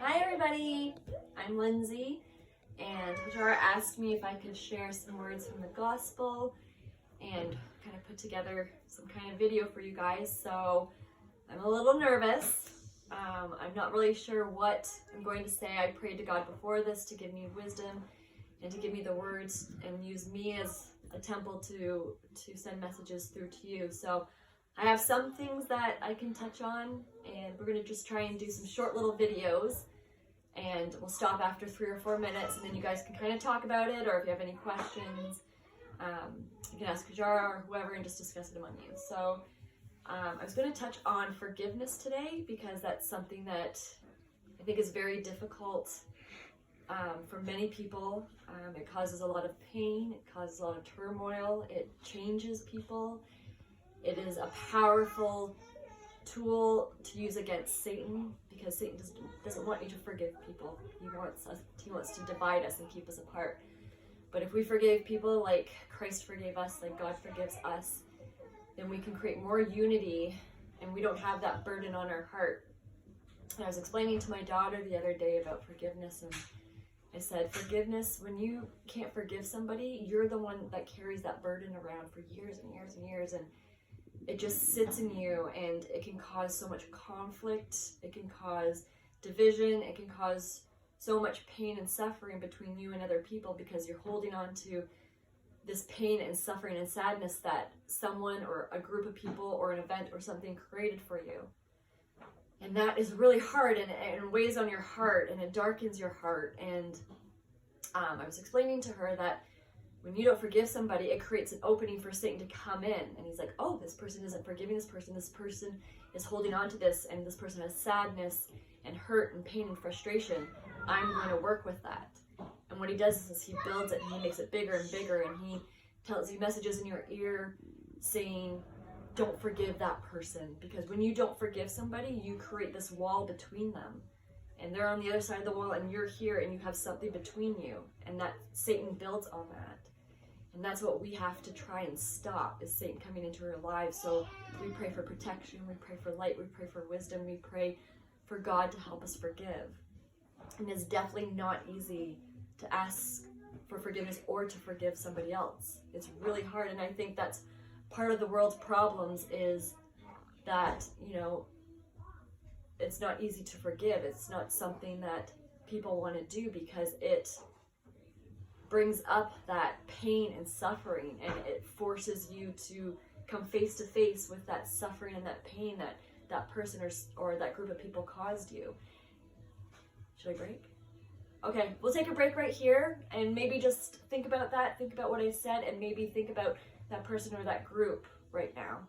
Hi everybody, I'm Lindsay, and Hajara asked me if I could share some words from the gospel and kind of put together some kind of video for you guys. So I'm a little nervous. I'm not really sure what I'm going to say. I prayed to God before this to give me wisdom and to give me the words and use me as a temple to send messages through to you. So I have some things that I can touch on, and we're going to just try and do some short little videos, and we'll stop after 3 or 4 minutes, and then you guys can kind of talk about it, or if you have any questions, you can ask Hajara or whoever and just discuss it among you. So I was going to touch on forgiveness today because that's something that I think is very difficult for many people. It causes a lot of pain, it causes a lot of turmoil, it changes people. It is a powerful tool to use against Satan, because Satan doesn't want you to forgive people. He wants to divide us and keep us apart. But if we forgive people like Christ forgave us, like God forgives us, then we can create more unity and we don't have that burden on our heart. And I was explaining to my daughter the other day about forgiveness, and I said, forgiveness, when you can't forgive somebody, you're the one that carries that burden around for years and years and years, and it just sits in you, and it can cause so much conflict, it can cause division, it can cause so much pain and suffering between you and other people because you're holding on to this pain and suffering and sadness that someone or a group of people or an event or something created for you. And that is really hard, and it weighs on your heart, and it darkens your heart. And I was explaining to her that when you don't forgive somebody, it creates an opening for Satan to come in. And he's like, oh, this person isn't forgiving this person is holding on to this, and this person has sadness and hurt and pain and frustration. I'm going to work with that. And what he does is he builds it, and he makes it bigger and bigger, and he tells you messages in your ear saying, don't forgive that person. Because when you don't forgive somebody, you create this wall between them. And they're on the other side of the wall, and you're here, and you have something between you. And that Satan builds on that. And that's what we have to try and stop, is Satan coming into our lives. So we pray for protection, we pray for light, we pray for wisdom, we pray for God to help us forgive. And it's definitely not easy to ask for forgiveness or to forgive somebody else. It's really hard, and I think that's part of the world's problems, is that, it's not easy to forgive. It's not something that people want to do because it brings up that pain and suffering, and it forces you to come face to face with that suffering and that pain that that person or that group of people caused you. Should I break? Okay, we'll take a break right here, and maybe just think about that, think about what I said, and maybe think about that person or that group right now.